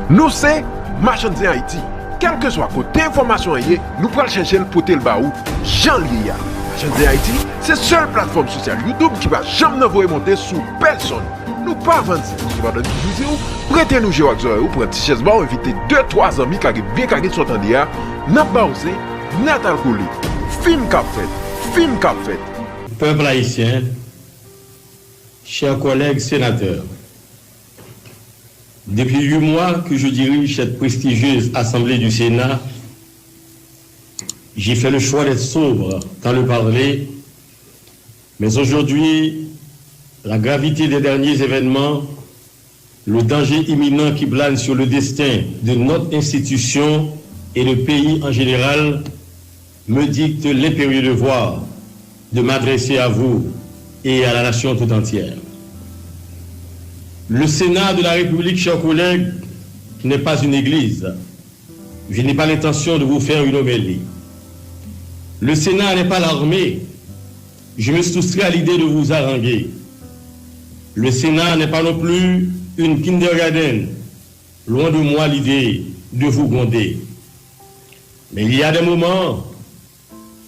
Nous c'est Marchandise Haïti. Quel que soit côté information, nous prenons chercher le poté le baou, Jean Lia. Marchandise Haïti, c'est la seule plateforme sociale YouTube qui va jamais nous monter sous personne. Nous pas vendre qui va donner du vidéo, prêtez-nous chez Waxor ou pour un petit chaise bar, inviter 2-3 amis qui bien qui sont en dia, n'a pas osé, n'a alcoolé. Fin cap fait. Peuple haïtien, chers collègues sénateurs, depuis 8 mois que je dirige cette prestigieuse Assemblée du Sénat, j'ai fait le choix d'être sobre dans le parler, mais aujourd'hui, la gravité des derniers événements, le danger imminent qui plane sur le destin de notre institution et le pays en général me dicte l'impérieux devoir de m'adresser à vous et à la nation tout entière. Le Sénat de la République, chers collègues, n'est pas une église. Je n'ai pas l'intention de vous faire une homélie. Le Sénat n'est pas l'armée. Je me soustrais à l'idée de vous haranguer. Le Sénat n'est pas non plus une kindergarten. Loin de moi l'idée de vous gronder. Mais il y a des moments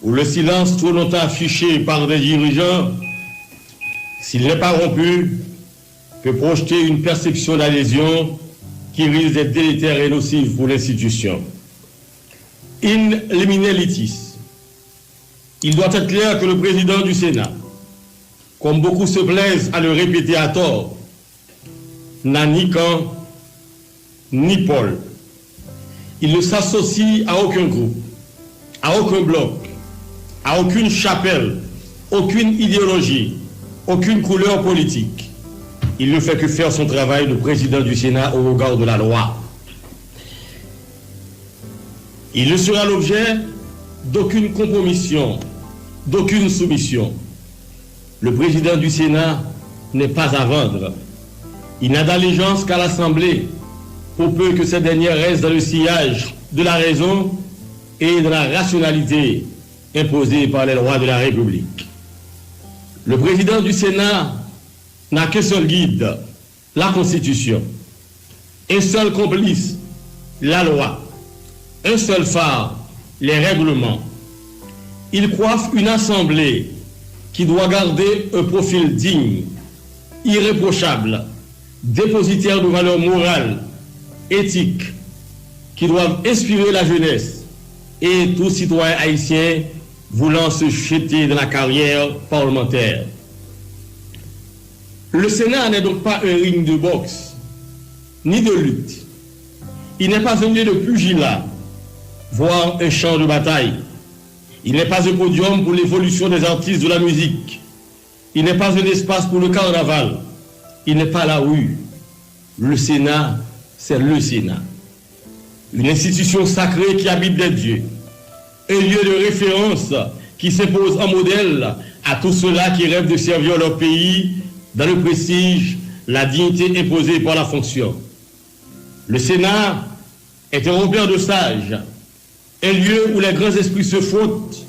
où le silence trop longtemps affiché par des dirigeants, s'il n'est pas rompu, peut projeter une perception d'adhésion qui risque d'être délétère et nocive pour l'institution. In limine litis. Il doit être clair que le président du Sénat, comme beaucoup se plaisent à le répéter à tort, n'a ni camp, ni pôle. Il ne s'associe à aucun groupe, à aucun bloc, à aucune chapelle, aucune idéologie, aucune couleur politique. Il ne fait que faire son travail de président du Sénat au regard de la loi. Il ne sera l'objet d'aucune compromission, d'aucune soumission. Le président du Sénat n'est pas à vendre. Il n'a d'allégeance qu'à l'Assemblée, pour peu que cette dernière reste dans le sillage de la raison et de la rationalité imposée par les lois de la République. Le président du Sénat n'a qu'un seul guide, la Constitution, un seul complice, la loi, un seul phare, les règlements. Il coiffe une assemblée qui doit garder un profil digne, irréprochable, dépositaire de valeurs morales, éthiques, qui doivent inspirer la jeunesse et tout citoyen haïtien voulant se jeter dans la carrière parlementaire. Le Sénat n'est donc pas un ring de boxe, ni de lutte. Il n'est pas un lieu de pugilat, voire un champ de bataille. Il n'est pas un podium pour l'évolution des artistes de la musique. Il n'est pas un espace pour le carnaval. Il n'est pas la rue. Le Sénat, c'est le Sénat. Une institution sacrée qui habite des dieux. Un lieu de référence qui s'impose en modèle à tous ceux-là qui rêvent de servir leur pays dans le prestige, la dignité imposée par la fonction. Le Sénat est un repère de sages, un lieu où les grands esprits se frottent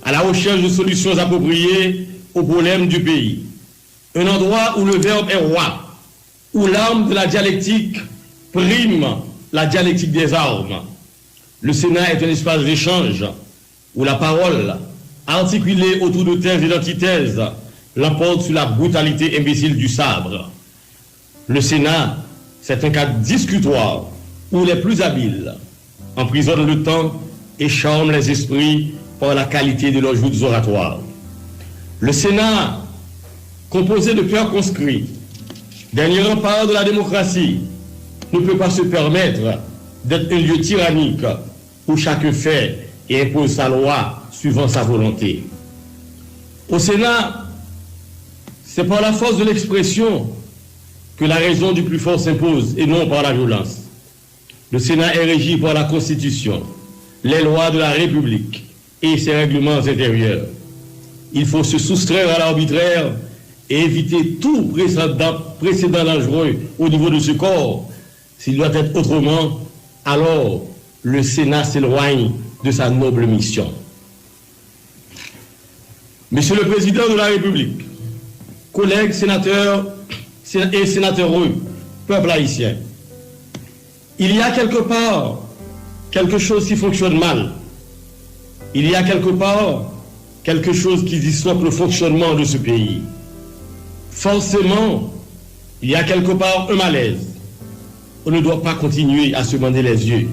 à la recherche de solutions appropriées aux problèmes du pays. Un endroit où le verbe est roi, où l'arme de la dialectique prime la dialectique des armes. Le Sénat est un espace d'échange où la parole, articulée autour de thèses et d'antithèses, l'emporte sur la brutalité imbécile du sabre. Le Sénat, c'est un cadre discutoire où les plus habiles emprisonnent le temps et charment les esprits par la qualité de leurs joutes oratoires. Le Sénat, composé de pairs conscrits, dernier rempart de la démocratie, ne peut pas se permettre d'être un lieu tyrannique où chacun fait et impose sa loi suivant sa volonté. Au Sénat, c'est par la force de l'expression que la raison du plus fort s'impose et non par la violence. Le Sénat est régi par la Constitution, les lois de la République et ses règlements intérieurs. Il faut se soustraire à l'arbitraire et éviter tout précédent dangereux au niveau de ce corps. S'il doit être autrement, alors le Sénat s'éloigne de sa noble mission. Monsieur le Président de la République, collègues sénateurs et sénateureux, peuple haïtien, Il y a quelque part quelque chose qui fonctionne mal. Il y a quelque part quelque chose qui disloque le fonctionnement de ce pays. Forcément, il y a quelque part un malaise. On ne doit pas continuer à se bander les yeux.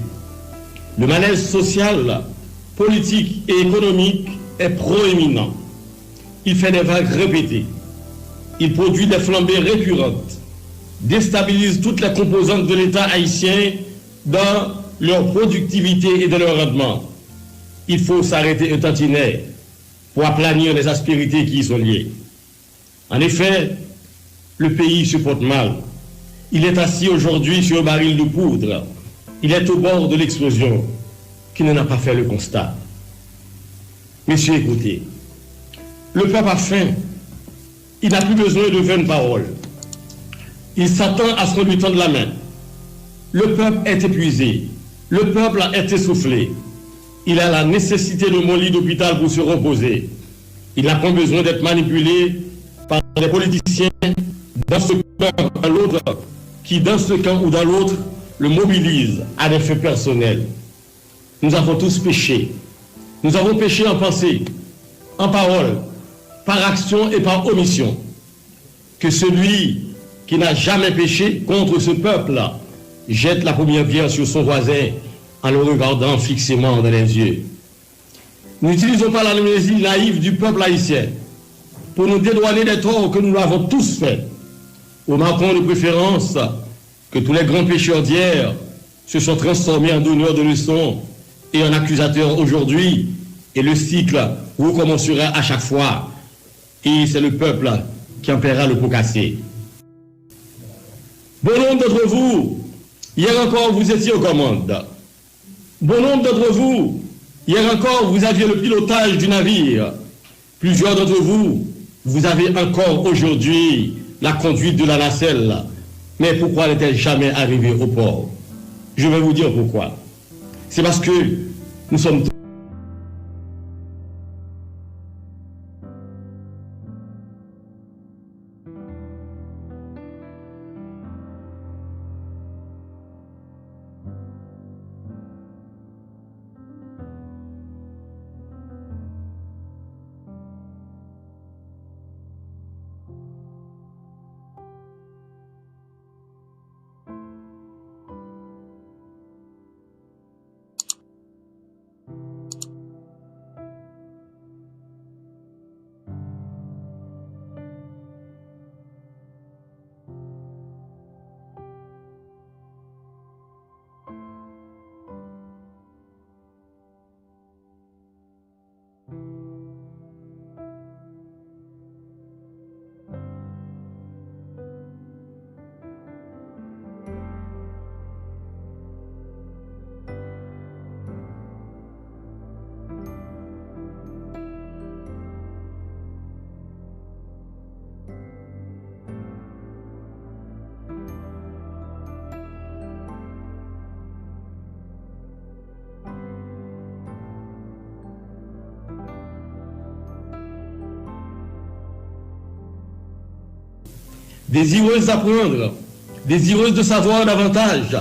Le malaise social, politique et économique est proéminent. Il fait des vagues répétées. Il produit des flambées récurrentes, déstabilise toutes les composantes de l'État haïtien dans leur productivité et de leur rendement. Il faut s'arrêter un tantinet pour aplanir les aspérités qui y sont liées. En effet, le pays se porte mal. Il est assis aujourd'hui sur un baril de poudre. Il est au bord de l'explosion. Qui n'en a pas fait le constat? Messieurs, écoutez. Le peuple a faim. Il n'a plus besoin de vaines paroles. Il s'attend à ce qu'on lui tende la main. Le peuple est épuisé. Le peuple est essoufflé. Il a la nécessité de mon lit d'hôpital pour se reposer. Il n'a pas besoin d'être manipulé par des politiciens dans ce camp ou dans l'autre, qui dans ce camp ou dans l'autre le mobilisent à des fins personnels. Nous avons tous péché. Nous avons péché en pensée, en parole, par action et par omission. Que celui qui n'a jamais péché contre ce peuple-là jette la première pierre sur son voisin en le regardant fixement dans les yeux. N'utilisons pas l'amnésie naïve du peuple haïtien pour nous dédouaner des torts que nous l'avons tous faits. Remarquons de préférence que tous les grands pécheurs d'hier se sont transformés en donneurs de leçons et en accusateurs aujourd'hui, et le cycle recommencera à chaque fois. Et c'est le peuple qui en paiera le pot cassé. Bon nombre d'entre vous, hier encore, vous étiez aux commandes. Bon nombre d'entre vous, hier encore, vous aviez le pilotage du navire. Plusieurs d'entre vous, vous avez encore aujourd'hui la conduite de la nacelle. Mais pourquoi n'est-elle jamais arrivée au port? Je vais vous dire pourquoi. C'est parce que nous sommes désireuse d'apprendre, désireuse de savoir davantage.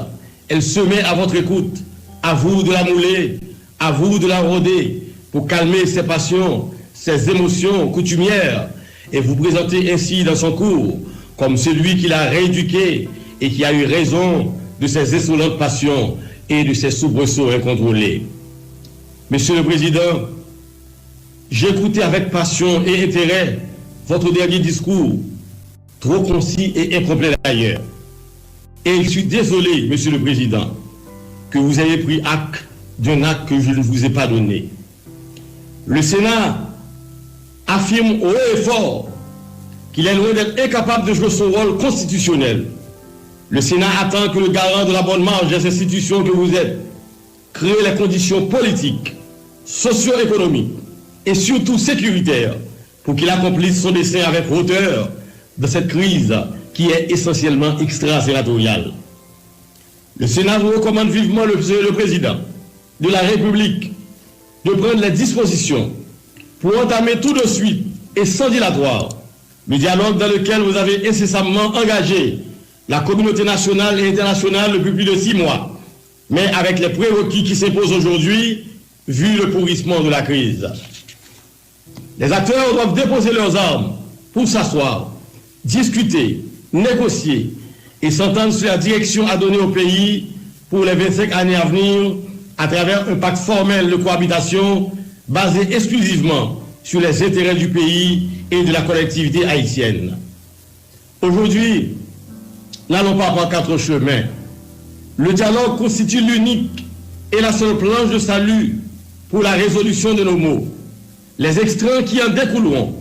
Elle se met à votre écoute. À vous de la mouler, à vous de la rôder, pour calmer ses passions, ses émotions coutumières, et vous présenter ainsi dans son cours comme celui qui l'a rééduqué et qui a eu raison de ses insolentes passions et de ses soubresauts incontrôlés. Monsieur le Président, j'ai écouté avec passion et intérêt votre dernier discours, trop concis et incomplet d'ailleurs. Et je suis désolé, Monsieur le Président, que vous ayez pris acte d'un acte que je ne vous ai pas donné. Le Sénat affirme haut et fort qu'il est loin d'être incapable de jouer son rôle constitutionnel. Le Sénat attend que le garant de la bonne marche des institutions que vous êtes crée les conditions politiques, socio-économiques et surtout sécuritaires pour qu'il accomplisse son dessein avec hauteur dans cette crise qui est essentiellement extrasénatoriale. Le Sénat vous recommande vivement le Président de la République de prendre les dispositions pour entamer tout de suite et sans dilatoire le dialogue dans lequel vous avez incessamment engagé la communauté nationale et internationale depuis plus de 6 mois mais avec les prérequis qui s'imposent aujourd'hui, vu le pourrissement de la crise. Les acteurs doivent déposer leurs armes pour s'asseoir, discuter, négocier et s'entendre sur la direction à donner au pays pour les 25 années à venir à travers un pacte formel de cohabitation basé exclusivement sur les intérêts du pays et de la collectivité haïtienne. Aujourd'hui, n'allons pas par quatre chemins. Le dialogue constitue l'unique et la seule planche de salut pour la résolution de nos maux. Les extraits qui en découleront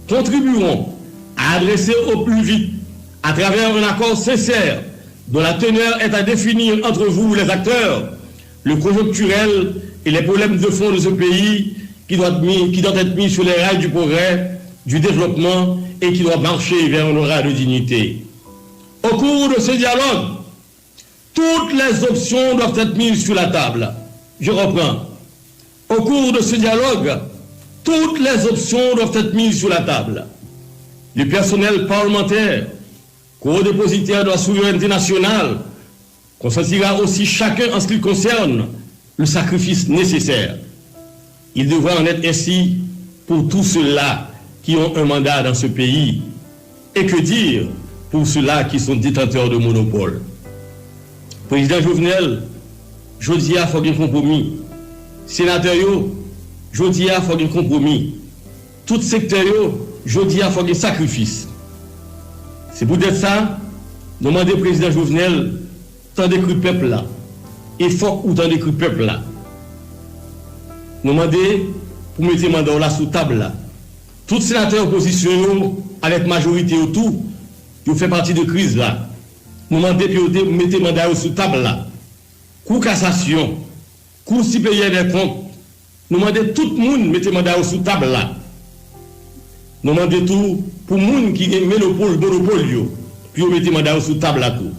contribueront à adresser au plus vite, à travers un accord sincère dont la teneur est à définir entre vous, les acteurs, le conjoncturel et les problèmes de fond de ce pays qui doit être mis sur les rails du progrès, du développement et qui doit marcher vers un aura de dignité. Au cours de ce dialogue, toutes les options doivent être mises sur la table. Je reprends. Au cours de ce dialogue, toutes les options doivent être mises sur la table. Le personnel parlementaire, co-dépositaire de la souveraineté nationale, consentira aussi chacun en ce qui concerne le sacrifice nécessaire. Il devra en être ainsi pour tous ceux-là qui ont un mandat dans ce pays. Et que dire pour ceux-là qui sont détenteurs de monopole. Président Jovenel, je dis à faut un compromis. Sénateur, je dis à faut un compromis. Tout secteur, je dis à faut un sacrifice. C'est peut-être ça, nous demandons au président Jovenel, tant d'écrit peuple là, et faut ou tant d'écrit peuple là. Nous demandons pour mettre mandat là sous table là. Tous les sénateurs opposition avec majorité autour, ils font partie de crise là. Nous demandons pour mettre mandat sous table là. Cour cassation, cour supérieure des comptes, nous demandons tout le monde mettre mandat sous table là. Nous demandons tout pour les gens qui ont monopole, puis mettre mandat sous table là tout.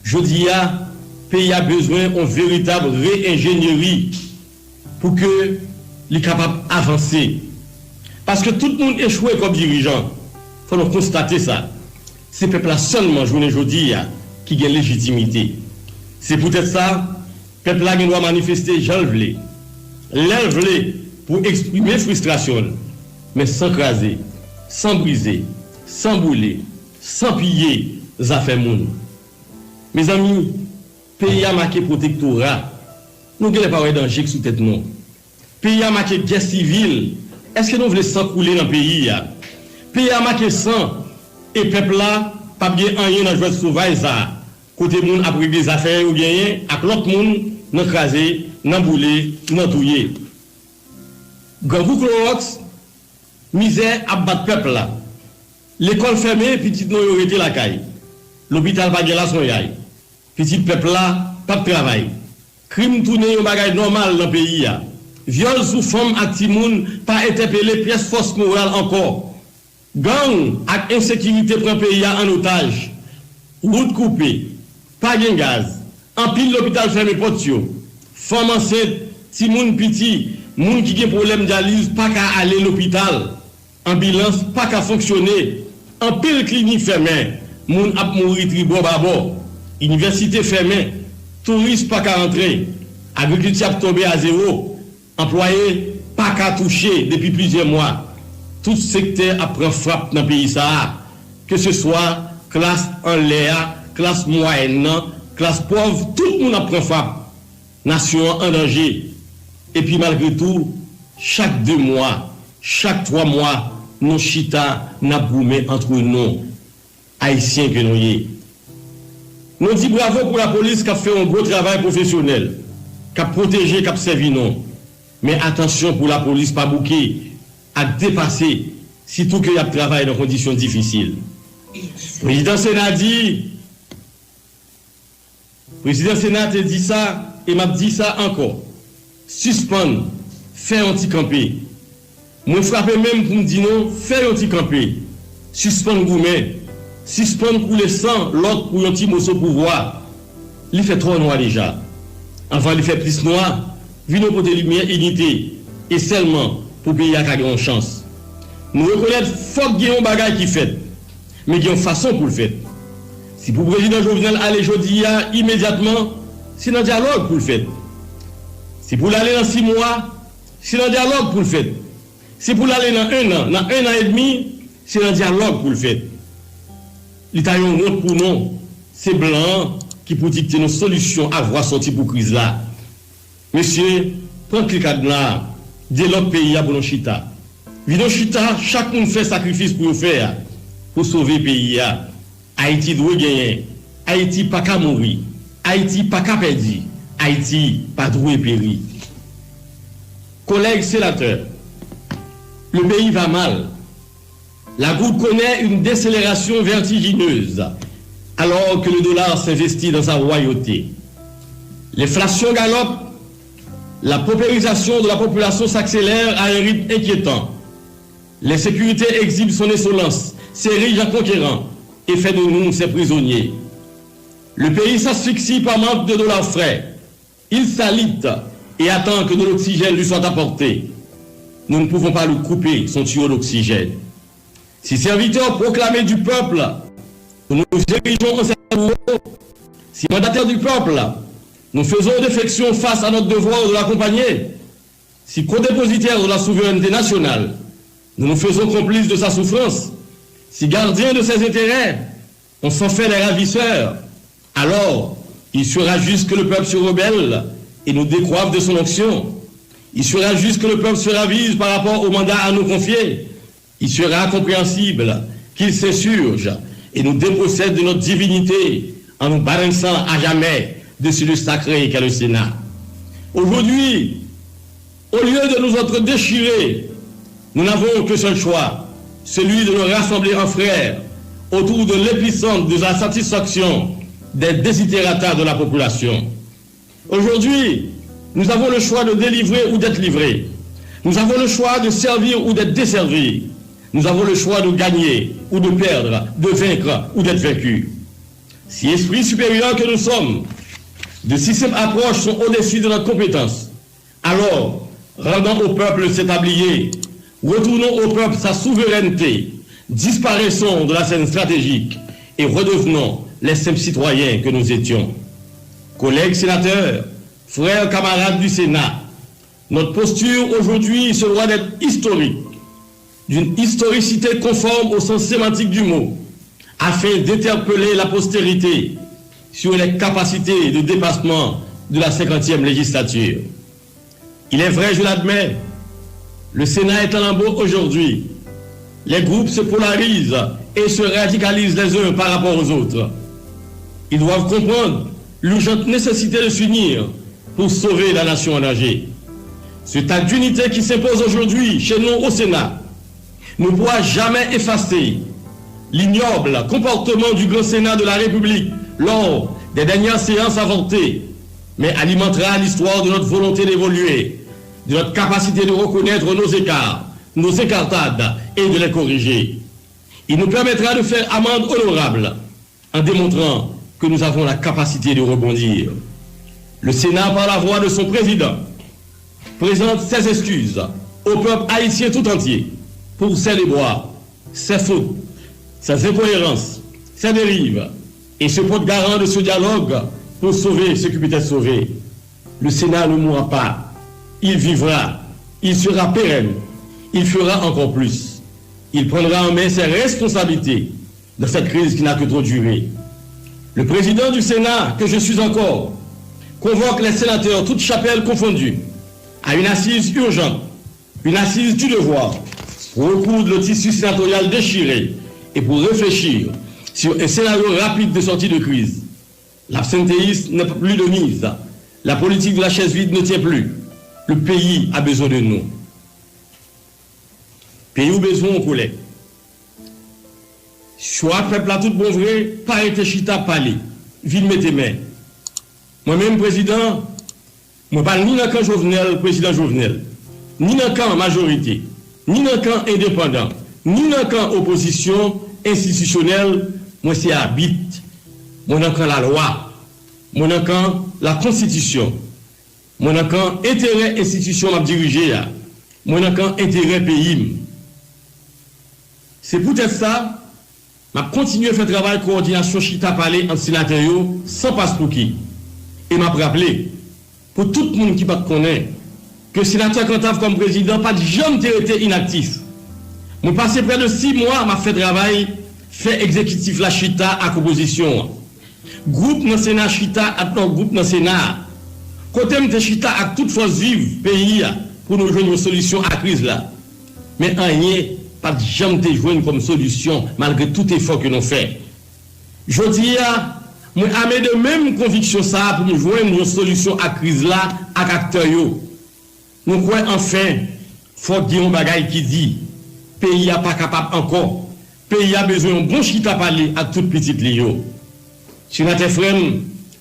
Je dis à le pays a besoin d'une véritable réingénierie pour que les capables d'avancer. Parce que tout le monde échoué comme dirigeant. Il faut nous constater ça. C'est le peuple seulement, aujourd'hui, qui a légitimité. C'est peut-être ça, le peuple qui doit manifester, l'enlever pour exprimer frustration, mais sans craser, sans briser, sans bouler, sans piller les affaires monde. Mes amis, le pays a marqué protectorat. Nous n'avons pas de danger sous tête non. Le pays a marqué guerre civile. Est-ce que nous voulons s'encouler dans le pays? Le pays a marqué sang. Et le peuple là, pas bien rien dans le jouet sauvage. Côté monde a pris des affaires ou bien avec l'autre monde, n'a crasé, n'a boulé, n'a touillé. Gambou Clorox, misère à battre le peuple là. L'école fermée, petite non été la caille. L'hôpital pas là son yaï. Petit peuple là, pas de travail. Crime tourné au bagage normal dans le pays. Viol sous forme à Timoun, pas interpellé pièce force morale encore. Gang ak insécurité prend pays en otage. Route coupée, pas de gaz. En pile l'hôpital fermé potio. Femme enceinte, Timoun petit, moun qui a problème dialyse, pas qu'à aller à l'hôpital. Ambulance, pas qu'à fonctionner. En pile clinique fermée, moun ap mourir tribo babo. Université fermée, touristes pas qu'à rentrer. Agriculture a tombé à zéro. Employés pas qu'à toucher depuis plusieurs mois. Tout secteur a pris frappe dans le pays ça. Que ce soit classe en l'air, classe moyenne, classe pauvre, tout le monde a pris frappe. Nation en danger. Et puis malgré tout, chaque 2 mois, chaque 3 mois, nos chita n'a boumé entre nous, haïtiens que nous y. Nous disons bravo pour la police qui a fait un gros travail professionnel, qui a protégé, qui a servi nous. Mais attention pour la police, pas bouquer, à dépasser, surtout qu'il y a travail dans des conditions difficiles. Président Sénat dit ça, et m'a dit ça encore. Suspendre, faire anti-camper. Moi frappé même pour me dire non, faire anti-camper. Suspendre gourmet, suspendre pour le sang, l'autre pour un petit morceau pouvoir. Il fait trop noir déjà. Avant, il fait plus noir. Vino pour des lumières unité et seulement pour payer à grande chance. Nous reconnaissons faut qu'il y ait un bagage qui fait, mais il y a une façon pour le faire. Si pour le président Jovenel aller aujourd'hui immédiatement, c'est dans le dialogue pour le fait. Si pour l'aller dans 6 mois, c'est dans le dialogue pour le fait. Si pour l'aller dans 1 an, dans 1 an et demi, c'est dans le dialogue pour le fait. L'État yon honte pour nous, c'est blanc qui pour dicter nos solutions à voir sortir pour crise là. Monsieur, prends le cadenas, développe le pays à Bonchita. Vidonchita, chaque monde fait sacrifice pour le faire, pour sauver le pays. Haïti doit gagner. Haïti pas qu'à mourir. Haïti pas qu'à perdre. Haïti pas doit périr. Collègues sénateurs, le pays va mal. La goutte connaît une décélération vertigineuse alors que le dollar s'investit dans sa royauté. L'inflation galope, la paupérisation de la population s'accélère à un rythme inquiétant. L'insécurité exhibe son insolence, s'érige en conquérant et fait de nous ses prisonniers. Le pays s'asphyxie par manque de dollars frais. Il s'alite et attend que de l'oxygène lui soit apporté. Nous ne pouvons pas lui couper son tuyau d'oxygène. Si serviteurs proclamés du peuple, nous nous dirigeons en cerveau, si mandataires du peuple, nous faisons défection face à notre devoir de l'accompagner, si codépositaires de la souveraineté nationale, nous nous faisons complices de sa souffrance, si gardiens de ses intérêts, on s'en fait les ravisseurs, alors il sera juste que le peuple se rebelle et nous décoive de son onction. Il sera juste que le peuple se ravise par rapport au mandat à nous confier. Il sera compréhensible qu'il s'insurge et nous dépossède de notre divinité en nous balançant à jamais dessus le sacré qu'est le Sénat. Aujourd'hui, au lieu de nous être déchirés, nous n'avons que seul choix, celui de nous rassembler en frères autour de l'épicentre de la satisfaction des desiderata de la population. Aujourd'hui, nous avons le choix de délivrer ou d'être livrés. Nous avons le choix de servir ou d'être desservis. Nous avons le choix de gagner ou de perdre, de vaincre ou d'être vaincu. Si esprit supérieur que nous sommes, de systèmes approches sont au-dessus de notre compétence, alors, rendons au peuple cet tablier, retournons au peuple sa souveraineté, disparaissons de la scène stratégique et redevenons les simples citoyens que nous étions. Collègues sénateurs, frères camarades du Sénat, notre posture aujourd'hui se doit d'être historique, d'une historicité conforme au sens sémantique du mot, afin d'interpeller la postérité sur les capacités de dépassement de la 50e législature. Il est vrai, je l'admets, le Sénat est en lambeaux aujourd'hui. Les groupes se polarisent et se radicalisent les uns par rapport aux autres. Ils doivent comprendre l'urgente nécessité de s'unir pour sauver la nation en danger. Cet acte d'unité qui s'impose aujourd'hui chez nous au Sénat ne pourra jamais effacer l'ignoble comportement du grand Sénat de la République lors des dernières séances avortées, mais alimentera l'histoire de notre volonté d'évoluer, de notre capacité de reconnaître nos écarts, nos écartades et de les corriger. Il nous permettra de faire amende honorable en démontrant que nous avons la capacité de rebondir. Le Sénat, par la voix de son président, présente ses excuses au peuple haïtien tout entier pour ses déboires, ses fautes, ses incohérences, ses dérives, et se porte garant de ce dialogue pour sauver ce qui peut être sauvé. Le Sénat ne mourra pas, il vivra, il sera pérenne, il fera encore plus. Il prendra en main ses responsabilités dans cette crise qui n'a que trop duré. Le président du Sénat, que je suis encore, convoque les sénateurs, toutes chapelles confondues, à une assise urgente, une assise du devoir, pour recoudre le tissu sénatorial déchiré et pour réfléchir sur un scénario rapide de sortie de crise. L'absentéisme n'est plus de mise. La politique de la chaise vide ne tient plus. Le pays a besoin de nous. Pays ou besoin, on collègue. Choix peuple à tout bon vrai, pas été chita parler. Ville mettez main. Moi-même, président, moi parle ni dans le camp Jovenel, président Jovenel, ni dans le camp majorité, ni dans le camp indépendant, ni dans le camp opposition institutionnelle. Moi, c'est habite. Moi, dans le camp la loi. Moi, dans le camp la constitution. Moi, dans le camp intérêt institution m'a dirigé là. Moi, dans le camp intérêt pays. C'est peut-être ça. Je continue à faire travail coordination chita parler entre sénateurs sans passe pour qui. Et m'a rappelé, pour tout le monde qui ne connaît, que le sénateur Cantave comme président, pas de jamais été inactif. Je passé près de 6 mois, m'a fait travail, fait exécutif la chita à composition. Groupe dans le Sénat chita, à groupe dans le Sénat. Côté de chita à toute force vive, pays, pour nous joindre une solution à la crise là. Mais rien, pas de jamais joindre comme solution, malgré tout effort que nous faisons. Je dis, moi, j'ai de même conviction ça pour nous joindre une solution à la crise là, à l'acteur. Nous croyons enfin, faut dire un bagage qui dit, pays n'est pas capable encore, pays a besoin d'un bon chita parler à toute petite ligne. Si notre frère,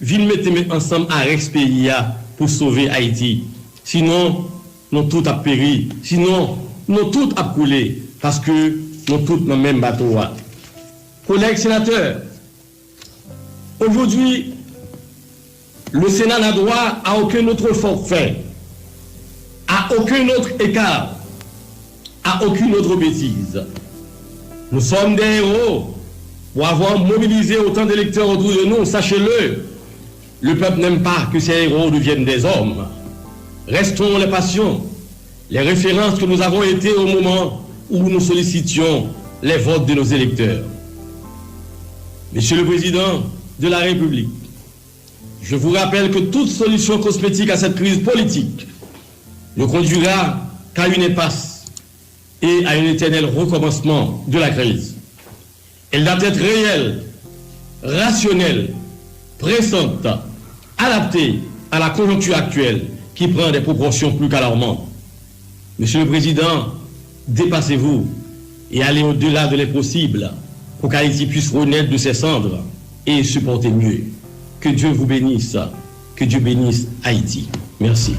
viens mettre ensemble avec ce pays pour sauver Haïti. Sinon, nous tous a péri. Sinon, nous tous a coulé. Parce que nous tous dans le même bateau. Collègues sénateurs, aujourd'hui, le Sénat n'a droit à aucun autre forfait, à aucun autre écart, à aucune autre bêtise. Nous sommes des héros pour avoir mobilisé autant d'électeurs autour de nous. Sachez-le, le peuple n'aime pas que ces héros deviennent des hommes. Restons les passions, les références que nous avons été au moment où nous sollicitions les votes de nos électeurs. Monsieur le Président de la République, je vous rappelle que toute solution cosmétique à cette crise politique ne conduira qu'à une impasse et à un éternel recommencement de la crise. Elle doit être réelle, rationnelle, pressante, adaptée à la conjoncture actuelle qui prend des proportions plus qu'alarmantes. Monsieur le Président, dépassez-vous et allez au-delà de l'impossible pour qu'Haïti puisse renaître de ses cendres et supporter mieux. Que Dieu vous bénisse, que Dieu bénisse Haïti. Merci.